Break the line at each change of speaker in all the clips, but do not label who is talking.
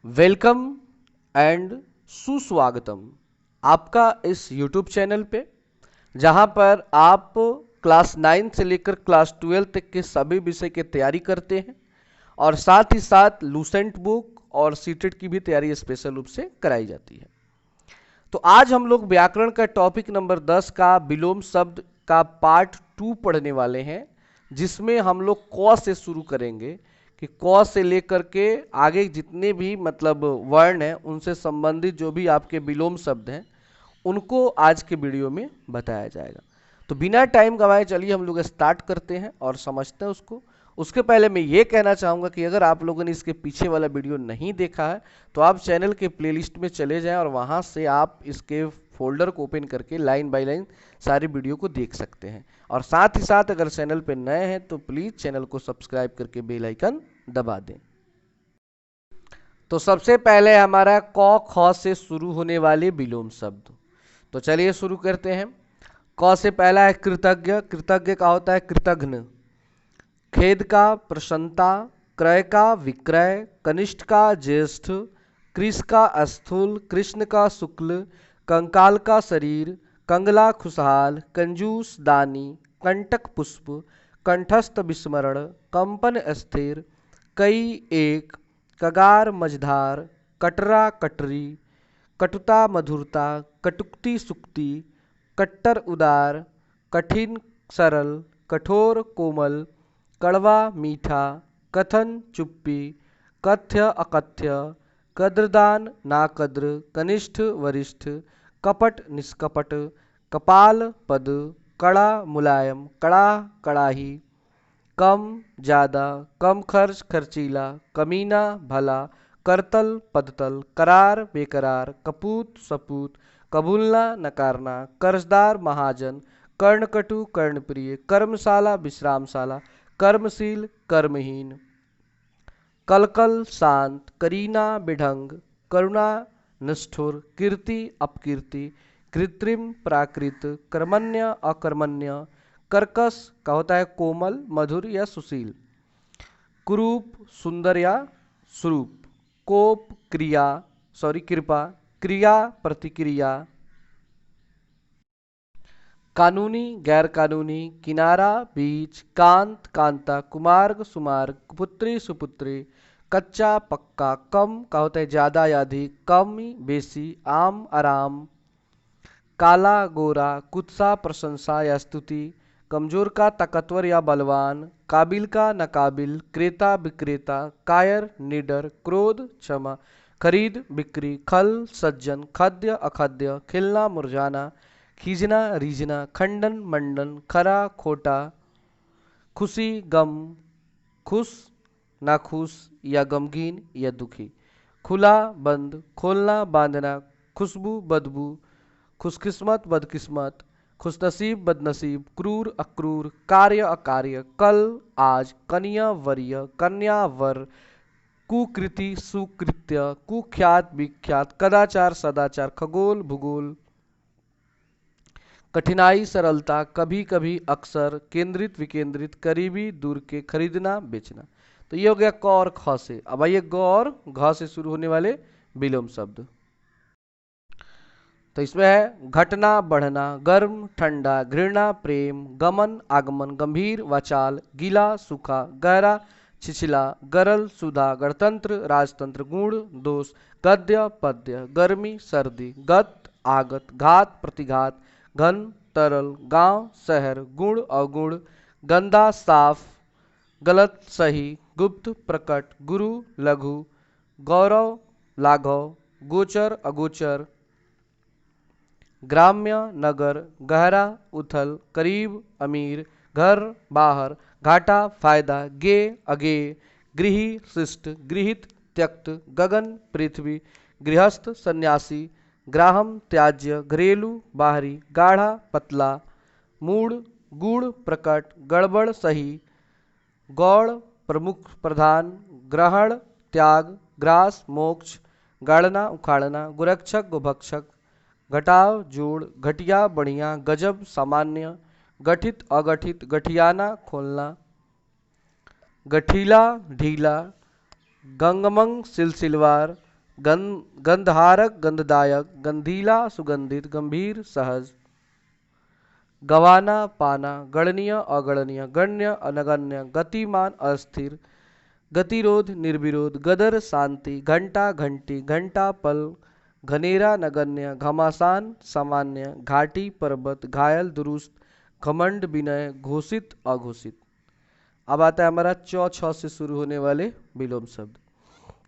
Welcome and सुस्वागतम आपका इस YouTube चैनल पे, जहाँ पर आप क्लास 9 से लेकर क्लास 12 तक के सभी विषय की तैयारी करते हैं और साथ ही साथ लूसेंट बुक और सीटेट की भी तैयारी स्पेशल रूप से कराई जाती है। तो आज हम लोग व्याकरण का टॉपिक नंबर 10 का विलोम शब्द का पार्ट 2 पढ़ने वाले हैं, जिसमें हम लोग क से शुरू करेंगे कि क से लेकर के आगे जितने भी मतलब वर्ण हैं उनसे संबंधित जो भी आपके विलोम शब्द हैं उनको आज के वीडियो में बताया जाएगा। तो बिना टाइम गंवाए चलिए हम लोग स्टार्ट करते हैं और समझते हैं उसको। उसके पहले मैं ये कहना चाहूँगा कि अगर आप लोगों ने इसके पीछे वाला वीडियो नहीं देखा है तो आप चैनल के प्लेलिस्ट में चले जाएं और वहाँ से आप इसके फोल्डर को ओपन करके लाइन बाय लाइन सारी वीडियो को देख सकते हैं। और साथ ही साथ अगर चैनल पे नए हैं तो प्लीज़ चैनल को सब्सक्राइब करके बेल आइकन दबा दें। तो सबसे पहले हमारा क ख से शुरू होने वाले विलोम शब्द, तो चलिए शुरू करते हैं। क से पहला है कृतज्ञ। कृतज्ञ का होता है कृतघ्न। खेद का प्रसन्नता, क्रय का विक्रय, कनिष्ठ का ज्येष्ठ, कृष का स्थूल, कृष्ण का शुक्ल, कंकाल का शरीर, कंगला खुशहाल, कंजूस दानी, कंटक पुष्प, कंठस्थ विस्मरण, कंपन स्थिर, कई एक, कगार मझधार, कटरा कटरी, कटुता मधुरता, कटुक्ति सुक्ति, कट्टर उदार, कठिन सरल, कठोर कोमल, कड़वा मीठा, कथन चुप्पी, कथ्य अकथ्य, कद्रदान नाकद्र, कनिष्ठ वरिष्ठ, कपट निष्कपट, कपाल पद, कड़ा मुलायम, कड़ा कड़ाही, कम ज़्यादा, कम खर्च खर्चीला, कमीना भला, करतल पदतल, करार बेकरार, कपूत सपूत, कबूलना नकारना, कर्जदार महाजन, कर्णकटु कर्णप्रिय, कर्मशाला विश्रामशाला, कर्मशील कर्महीन, कलकल शांत, करीना बिढंग, करुणा निष्ठुर, कीर्ति अपकीर्ति, कृत्रिम प्राकृत, कर्मण्य अकर्मण्य, कर्कश का होता है कोमल मधुर या सुशील, कुरूप सुंदर या स्वरूप, कोप क्रिया कृपा, क्रिया प्रतिक्रिया, कानूनी गैर कानूनी, किनारा बीच, कांत कांता, कुमार्ग सुमार्ग, कुपुत्री सुपुत्री, कच्चा पक्का, कम का होता है ज्यादा या अधिक, कम बेसी, आम आराम, काला गोरा, कुत्सा प्रशंसा या स्तुति, कमजोर का ताकतवर या बलवान, काबिल का नाकाबिल, क्रेता विक्रेता, कायर निडर, क्रोध क्षमा, खरीद बिक्री, खल सज्जन, खाद्य अखाद्य, खिलना मुरझाना, खींचना रीझना, खंडन मंडन, खरा खोटा, खुशी गम, खुश नाखुश या गमगीन या दुखी, खुला बंद, खोलना बांधना, खुशबू बदबू, खुशकिस्मत बदकिस्मत, खुशनसीब बदनसीब, क्रूर अक्रूर, कार्य अकार्य, कल आज, कन्या वरीय, कन्या वर, कुकृति सुकृत्य, कुख्यात विख्यात, कदाचार सदाचार, खगोल भूगोल, कठिनाई सरलता, कभी कभी अक्सर, केंद्रित विकेंद्रित, करीबी दूर के, खरीदना बेचना। तो ये हो गया क और ख से। अब आइए ग और घ से शुरू होने वाले विलोम शब्द। तो इसमें है घटना बढ़ना, गर्म ठंडा, घृणा प्रेम, गमन आगमन, गंभीर वाचाल, गीला सूखा, गहरा छिछला, गरल सुधा, गणतंत्र राजतंत्र, गुण दोष, गद्य पद्य, गर्मी सर्दी, गत आगत, घात प्रतिघात, घन तरल, गांव शहर, गुण अवगुण, गंदा साफ, गलत सही, गुप्त प्रकट, गुरु लघु, गौरव लाघव, गोचर अगोचर, ग्राम्य नगर, गहरा उथल, करीब अमीर, घर बाहर, घाटा फायदा, गे अगे, गृही शिष्ट, गृहित त्यक्त, गगन पृथ्वी, गृहस्थ सन्यासी, ग्राहम त्याज्य, घरेलू बाहरी, गाढ़ा पतला, मूड गुड़ प्रकट, गड़बड़ सही, गौड़ प्रमुख प्रधान, ग्रहण त्याग, ग्रास मोक्ष, गाड़ना उखाड़ना, गुरक्षक गुभक्षक, घटाव जोड़, घटिया बढ़िया, गजब सामान्य, गठित अगठित, गठियाना खोलना, गठीला ढीला, गंगमंग सिलसिलवार, गंधहारक गंधदायक, गंधीला सुगंधित, गंभीर सहज, गवाना पाना, गणनीय अगणनीय, गण्य अनगण्य, गतिमान अस्थिर, गतिरोध निर्विरोध, गदर शांति, घंटा घंटी, घंटा पल, घनेरा नगण्य, घमासान सामान्य, घाटी पर्वत, घायल दुरुस्त, घमंड विनय, घोषित अघोषित। अब आता है हमारा चौ छ से शुरू होने वाले विलोम शब्द।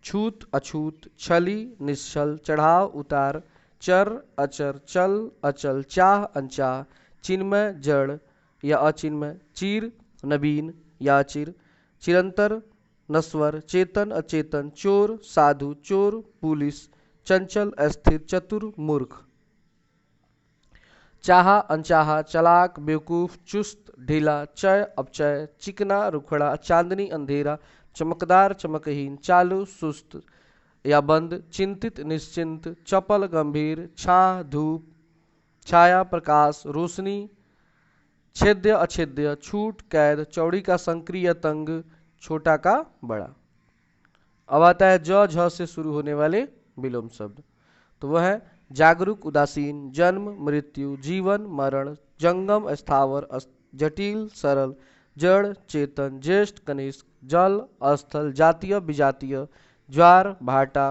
छूत अछूत, छली निश्चल, चढ़ाव उतार, चर अचर, चल अचल, चाह अनचाह, चिन्मय जड़ या अचिन्मय, चीर नवीन या अचिर, चिरंतर नस्वर, चेतन अचेतन, चोर साधु, चोर पुलिस, चंचल अस्थिर, चतुर मूर्ख, चाहा अनचाहा, चलाक बेवकूफ, चुस्त ढीला, चय अपचय, चिकना रुखड़ा, चांदनी अंधेरा, चमकदार चमकहीन, चालू सुस्त या बंद, चिंतित निश्चिंत, चपल गंभीर, छाह धूप, छाया प्रकाश, रोशनी, छेद्य अछेद्य, छूट कैद, चौड़ी का संक्री या तंग, छोटा का बड़ा। अब आता है ज झ से शुरू होने वाले विलोम शब्द। तो वह है जागरूक उदासीन, जन्म मृत्यु, जीवन मरण, जंगम स्थावर, जटिल सरल, जड़ चेतन, ज्येष्ठ कनिष्ठ, जल स्थल, जातीय विजातीय, ज्वार भाटा,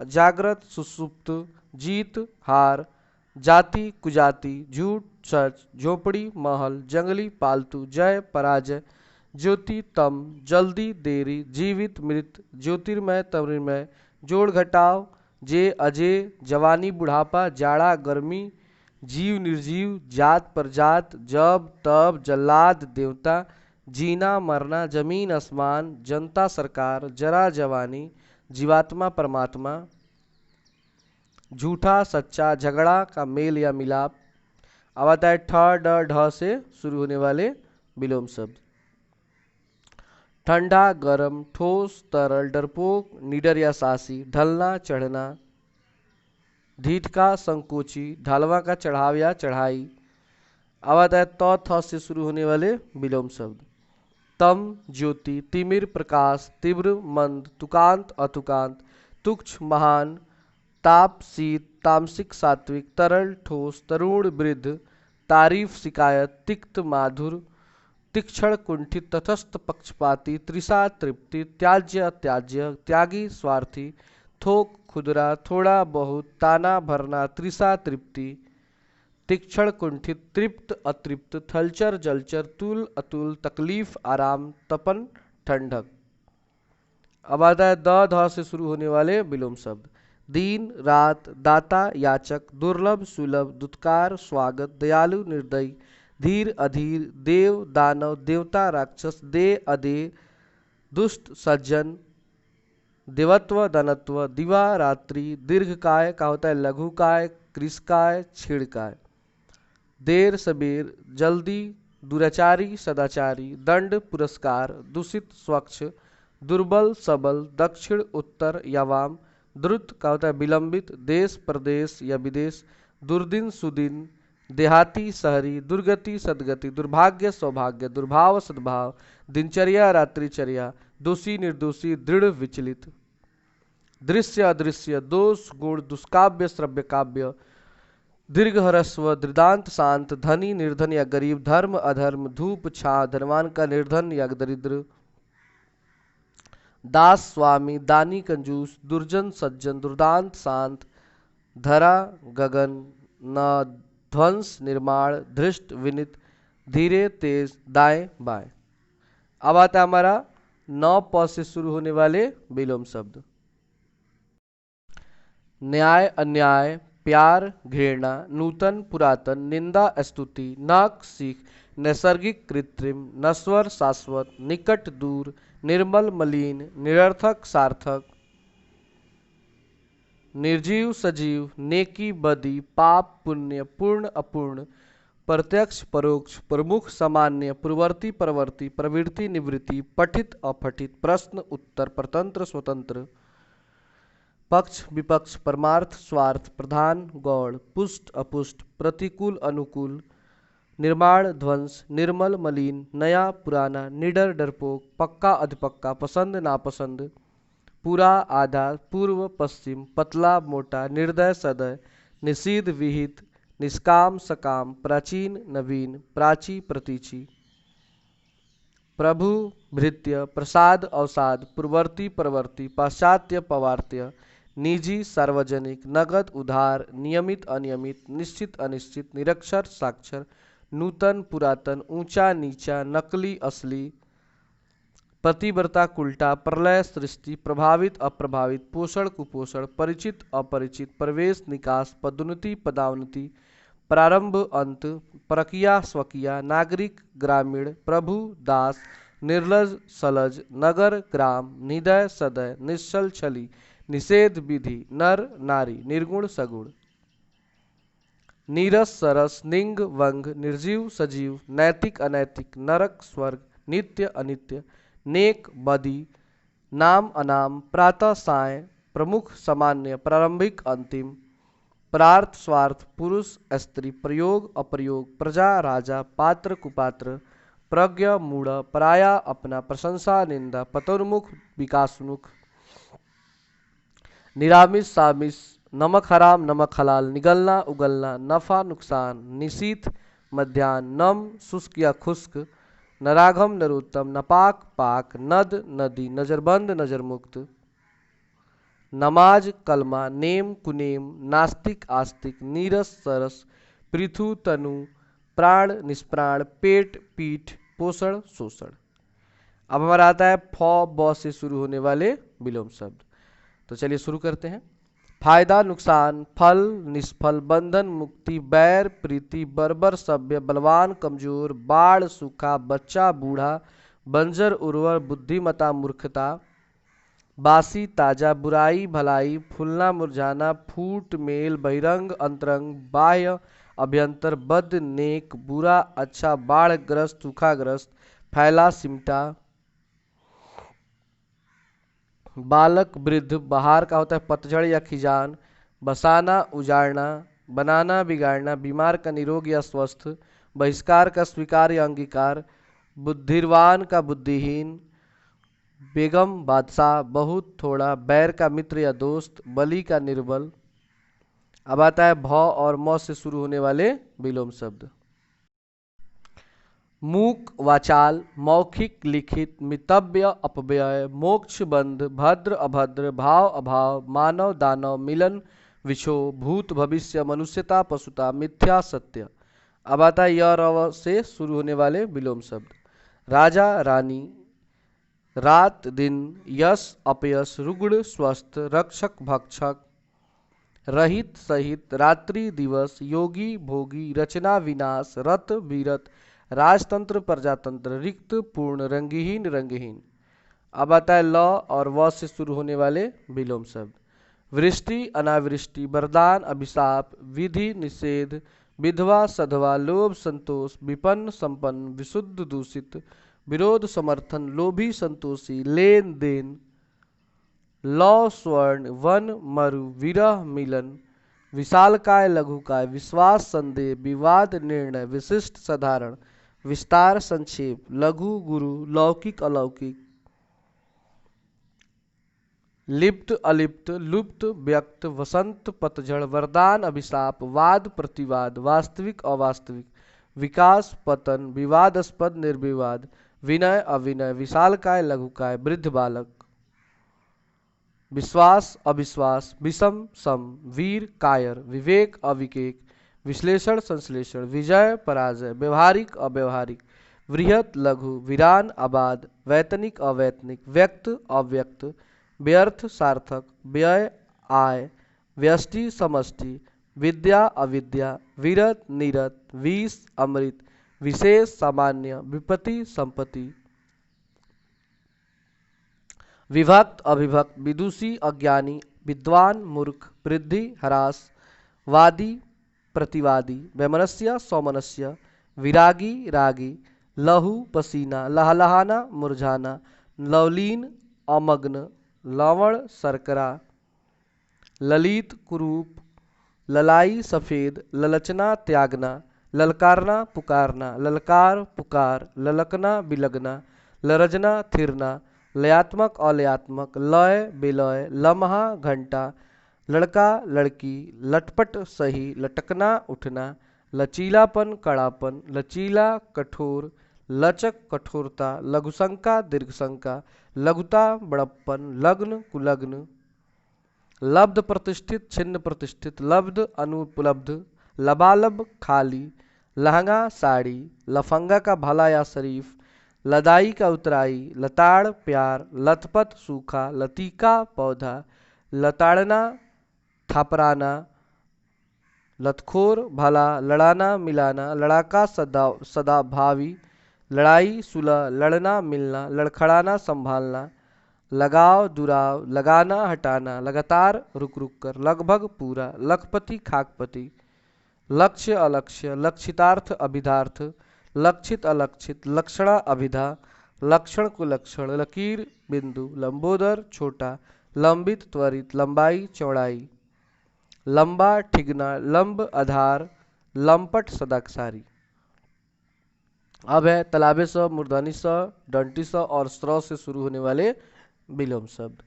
जागृत सुसुप्त, जीत हार, जाति कुजाति, झूठ सच, झोपड़ी महल, जंगली पालतू, जय पराजय, ज्योति तम, जल्दी देरी, जीवित मृत, ज्योतिर्मय तमृमय, जोड़ घटाव, जे अजय, जवानी बुढ़ापा, जाड़ा गर्मी, जीव निर्जीव, जात परजात, जब तब, जल्लाद देवता, जीना मरना, जमीन आसमान, जनता सरकार, जरा जवानी, जीवात्मा परमात्मा, झूठा सच्चा, झगड़ा का मेल या मिलाप। अब आता है ठ ड ढ से शुरू होने वाले विलोम शब्द। ठंडा गरम, ठोस तरल, डरपोक निडर या सासी, ढलना चढ़ना, ढीठ का संकोची, ढालवा का चढ़ाव या चढ़ाई। अब आता है तौ थ से शुरू होने वाले विलोम शब्द। तम ज्योति, तिमिर प्रकाश, तीव्र मंद, तुकांत अतुकांत, तुक्ष महान, ताप शीत, तामसिक सात्विक, तरल ठोस, तरुण वृद्ध, तारीफ शिकायत, तिक्त माधुर, तीक्षण कुंठित, तटस्थ पक्षपाती, तृषा तृप्ति, त्याज्य अत्याज्य, त्यागी स्वार्थी, थोक खुदरा, थोड़ा बहुत, ताना भरना, तृषा तृप्ति, तीक्षण कुंठित, तृप्त अतृप्त, थलचर जलचर, तुल अतुल, तकलीफ आराम, तपन ठंडक। अब आता है द ध से शुरू होने वाले विलोम शब्द। दिन रात, दाता याचक, दुर्लभ सुलभ, दुत्कार स्वागत, दयालु निर्दयी, धीर अधीर, देव दानव, देवता राक्षस, दे अदे, दुष्ट सज्जन, देवत्व धनत्व, दिवा रात्रि, दीर्घकाय का होता है लघुकाय, कृषकाय छीड़काय, देर सबेर, जल्दी, दुराचारी सदाचारी, दंड पुरस्कार, दूषित स्वच्छ, दुर्बल सबल, दक्षिण उत्तर या वाम, द्रुत का होता है विलंबित, देश प्रदेश या विदेश, दुर्दिन सुदिन, देहाती शहरी, दुर्गति सदगति, दुर्भाग्य सौभाग्य, दुर्भाव सद्भाव, दिनचर्या रात्रिचर्या, दोषी निर्दोषी, दृढ़ विचलित, दृश्य अदृश्य, दोष गुण, दुष्काव्य श्रव्य काव्य, दीर्घ ह्रस्व, दृदांत शांत, धनी निर्धन या गरीब, धर्म अधर्म, धूप छां, धनवान का निर्धन या दरिद्र, दास स्वामी, दानी कंजूस, दुर्जन सज्जन, दुर्दांत शांत, धरा गगन, न ध्वंस निर्माण, धृष्ट विनित, धीरे तेज, दाएं बाएं। अब आता है हमारा नौ प से शुरू होने वाले विलोम शब्द। न्याय अन्याय, प्यार घृणा, नूतन पुरातन, निंदा स्तुति, नाक सीख, नैसर्गिक कृत्रिम, नश्वर शाश्वत, निकट दूर, निर्मल मलिन, निरर्थक सार्थक, निर्जीव सजीव, नेकी बदी, पाप पुण्य, पूर्ण अपूर्ण, प्रत्यक्ष परोक्ष, प्रमुख सामान्य, पूर्ववर्ती परवर्ती, प्रवृत्ति निवृत्ति, पठित अपठित, प्रश्न उत्तर, परतंत्र स्वतंत्र, पक्ष विपक्ष, परमार्थ स्वार्थ, प्रधान गौड़, पुष्ट अपुष्ट, प्रतिकूल अनुकूल, निर्माण ध्वंस, निर्मल मलिन, नया पुराना, निडर डरपोक, पक्का अधपक्का, पसंद नापसंद, पूरा आधा, पूर्व पश्चिम, पतला मोटा, निर्दय सदय, निषीध विहित, निष्काम सकाम, प्राचीन नवीन, प्राची प्रतीची, प्रभु भृत्य, प्रसाद अवसाद, पूर्ववर्ती परवर्ती, पाश्चात्य पवार्त्य, निजी सार्वजनिक, नगद उधार, नियमित अनियमित, निश्चित अनिश्चित, निरक्षर साक्षर, नूतन पुरातन, ऊंचा नीचा, नकली असली, पतिव्रता कुल्टा, प्रलय सृष्टि, प्रभावित अप्रभावित, पोषण कुपोषण, परिचित अपरिचित, प्रवेश निकास, पदोन्नति पदावनति, प्रारंभ अंत, परकिया स्वकिया, नागरिक ग्रामीण, प्रभु दास, निर्लज सलज, नगर ग्राम, निदय सदय, निश्चल छली, निषेध विधि, नर नारी, निर्गुण सगुण, नीरस सरस, निंग वंग, निर्जीव सजीव, नैतिक अनैतिक, नरक स्वर्ग, नित्य अनित्य, नेक बदी, नाम अनाम, प्रातः साय, प्रमुख सामान्य, प्रारंभिक अंतिम, प्रार्थ स्वार्थ, पुरुष स्त्री, प्रयोग अप्रयोग, प्रजा राजा, पात्र कुपात्र, प्रज्ञ मूढ़, पराया अपना, प्रशंसा निंदा, पतोन्मुख विकासोन्मुख, निरामिष सामिष, नमक हराम नमक हलाल, निगलना उगलना, नफा नुकसान, निशीथ मध्यान्ह, नम शुष्क या खुश्क, नराघम नरोत्तम, नपाक पाक, नद नदी, नजरबंद नजरमुक्त, नमाज कलमा, नेम कुनेम, नास्तिक आस्तिक, नीरस सरस, पृथु तनु, प्राण निष्प्राण, पेट पीठ, पोषण शोषण। अब हमारा आता है फ ब से शुरू होने वाले विलोम शब्द। तो चलिए शुरू करते हैं। फायदा नुकसान, फल निष्फल, बंधन मुक्ति, बैर प्रीति, बर्बर सभ्य, बलवान कमजोर, बाढ़ सूखा, बच्चा बूढ़ा, बंजर उर्वर, बुद्धिमता मूर्खता, बासी ताजा, बुराई भलाई, फूलना मुरझाना, फूट मेल, बहिरंग अंतरंग, बाह्य अभ्यंतर, बद नेक, बुरा अच्छा, बाढ़ग्रस्त सूखाग्रस्त, फैला सिमटा, बालक वृद्ध, बहार का होता है पतझड़ या खिजान, बसाना उजाड़ना, बनाना बिगाड़ना, बीमार का निरोग या स्वस्थ, बहिष्कार का स्वीकार या अंगीकार, बुद्धिरवान का बुद्धिहीन, बेगम बादशाह, बहुत थोड़ा, बैर का मित्र या दोस्त, बलि का निर्बल। अब आता है भ और म से शुरू होने वाले विलोम शब्द। मूक वाचाल, मौखिक लिखित, मितव्य अपव्यय, मोक्ष बंध, भद्र अभद्र, भाव अभाव, मानव दानव, मिलन विछो, भूत भविष्य, मनुष्यता पशुता, मिथ्या सत्य। अब आता है य रव से शुरू होने वाले विलोम शब्द। राजा रानी, रात दिन, यश अपयश, रुग्ण स्वस्थ, रक्षक भक्षक, रहित सहित, रात्रि दिवस, योगी भोगी, रचना विनाश, रत वीरत, राजतंत्र प्रजातंत्र, रिक्त पूर्ण, रंगहीन रंगहीन। अब आता है ल और व से शुरू होने वाले विलोम शब्द। वृष्टि अनावृष्टि, वरदान अभिशाप, विधि निषेध, विधवा सधवा, लोभ संतोष, विपन्न संपन्न, विशुद्ध दूषित, विरोध समर्थन, लोभी संतोषी, लेन देन, लौ स्वर्ण, वन मरु, विरह मिलन, विशालकाय लघुकाय, विश्वास संदेह, विवाद निर्णय, विशिष्ट साधारण, विस्तार संक्षेप, लघु गुरु, लौकिक अलौकिक, लिप्त अलिप्त, लुप्त व्यक्त, वसंत पतझड़, वरदान अभिशाप, वाद प्रतिवाद, वास्तविक अवास्तविक, विकास पतन, विवादास्पद निर्विवाद, विनय अविनय, विशालकाय लघुकाय, वृद्ध बालक, विश्वास अविश्वास, विषम सम, वीर कायर, विवेक अविवेक, विश्लेषण संश्लेषण, विजय पराजय, व्यवहारिक अव्यवहारिक, वृहत लघु, वीरान आबाद, वैतनिक अवैतनिक, व्यक्त अव्यक्त, व्यर्थ सार्थक, व्यय आय, व्यष्टि समष्टि, विद्या अविद्या, विरत निरत, विष अमृत, विशेष सामान्य, विपत्ति संपत्ति, विभक्त अभिभक्त, विदुषी अज्ञानी, विद्वान मूर्ख, वृद्धि ह्रास, वादी प्रतिवादी, वैमनस्य सौमनस्य, विरागी रागी, लहू पसीना, लहलहाना मुरझाना, लवलीन अमग्न, लवण शर्करा, ललित कुरूप, ललाई सफेद, ललचना त्यागना, ललकारना पुकारना, ललकार पुकार, ललकना बिलगना, लरजना थिरना, लयात्मक अलयात्मक, लय बेलय, लम्हा घंटा, लड़का लड़की, लटपट सही, लटकना उठना, लचीलापन कड़ापन, लचीला कठोर, लचक कठोरता, लघुशंका दीर्घशंका, लघुता बड़प्पन, लग्न कुलग्न, लब्ध प्रतिष्ठित छिन्न प्रतिष्ठित, लब्ध अनुपलब्ध, लबालब खाली, लहंगा साड़ी, लफंगा का भला या शरीफ, लदाई का उतराई, लताड़ प्यार, लथपथ सूखा, लतीका पौधा, लताड़ना थापराना, लतखोर भला, लड़ाना मिलाना, लड़ाका सदा सदाभावी, लड़ाई सुलह, लड़ना मिलना, लड़खड़ाना संभालना, लगाव दुराव, लगाना हटाना, लगातार रुक रुक कर, लगभग पूरा, लखपति खाकपति, लक्ष्य अलक्ष्य, लक्षितार्थ अभिधार्थ, लक्षित अलक्षित, लक्षणा अभिधा, लक्षण कुलक्षण, लकीर बिंदु, लंबोदर छोटा, लंबित त्वरित, लंबाई चौड़ाई, लंबा ठिगना, लंब आधार, लंपट सदाक्षारी। अब है तालाबे स, मूर्धनी स, दंती स और स्त्र से शुरू होने वाले विलोम शब्द।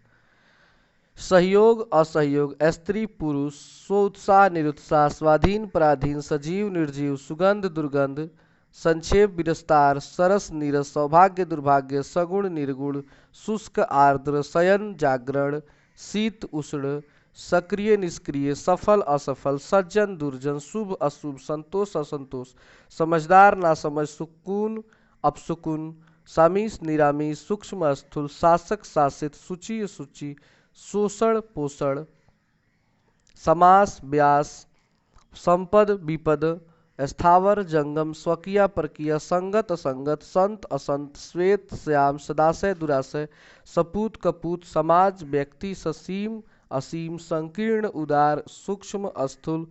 सहयोग असहयोग, स्त्री पुरुष, स्वोत्साह निरुत्साह, स्वाधीन पराधीन, सजीव निर्जीव, सुगंध दुर्गंध, संक्षेप विस्तार, सरस नीरस, सौभाग्य दुर्भाग्य, सगुण निर्गुण, शुष्क आर्द्र, शयन जागरण, शीत उष्ण, सक्रिय निष्क्रिय, सफल असफल, सज्जन दुर्जन, शुभ अशुभ, संतोष असंतोष, समझदार नासमझ, सुकून अपसुकून, सामीस निरामीस, सूक्ष्म स्थूल, शासक शासित, सूची सूची, शोषण पोषण, समास व्यास, संपद विपद, स्थावर जंगम, स्वकीय परकीय, संगत असंगत, संत असंत, श्वेत श्याम, सदाशय दुराशय, सपूत कपूत, समाज व्यक्ति, ससीम असीम, संकीर्ण उदार, सूक्ष्म स्थूल,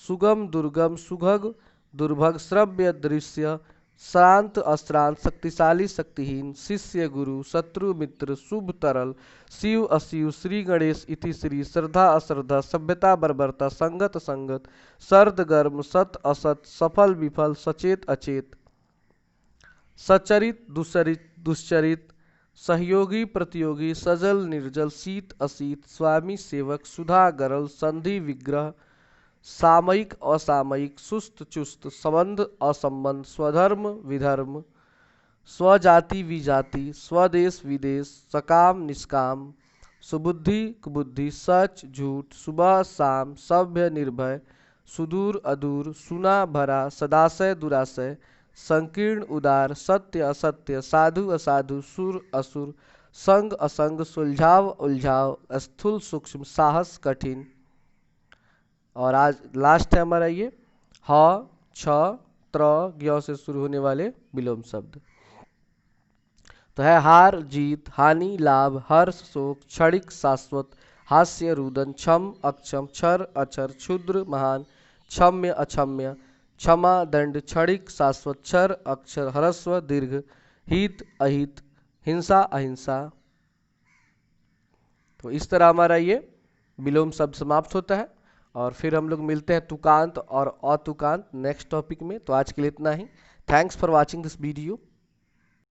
सुगम दुर्गम, सुभग दुर्भग, श्रव्य दृश्य, शांत अश्रांत, शक्तिशाली शक्तिहीन, शिष्य गुरु, शत्रु मित्र, शुभ तरल, शिव अशिव, श्री गणेश इति श्री, श्रद्धा अश्रद्धा, सभ्यता बर्बरता, संगत संगत, सर्द गर्म, सत असत, सफल विफल, सचेत अचेत, सचरित दुचरित दुश्चरित, सहयोगी प्रतियोगी, सजल निर्जल, शीत अशीत, स्वामी सेवक, सुधा गरल, संधि विग्रह, सामयिक असामयिक, सुस्त चुस्त, संबंध असंबंध, स्वधर्म विधर्म, स्वजाति विजाति, स्वदेश विदेश, सकाम निष्काम, सुबुद्धि कुबुद्धि, सच झूठ, सुबह शाम, सभ्य निर्भय, सुदूर अदूर, सुना भरा, सदाशय दुराशय, संकीर्ण उदार, सत्य असत्य, साधु असाधु, सुर असुर, संग असंग, सुलझाव उलझाव, स्थूल सूक्ष्म, साहस कठिन। और आज लास्ट है हमारा ये ह छ त्र ज्ञ से शुरू होने वाले विलोम शब्द। तो है हार जीत, हानि लाभ, हर्ष शोक, क्षणिक शाश्वत, हास्य रुदन, क्षम अक्षम, क्षर अक्षर, क्षुद्र महान, क्षम्य अक्षम्य, क्षमा दंड, क्षणिक शाश्वत, क्षर अक्षर, ह्रस्व दीर्घ, हित अहित, हिंसा अहिंसा। तो इस तरह हमारा ये विलोम शब्द समाप्त होता है और फिर हम लोग मिलते हैं तुकांत और अतुकांत नेक्स्ट टॉपिक में। तो आज के लिए इतना ही। Thanks for watching this video.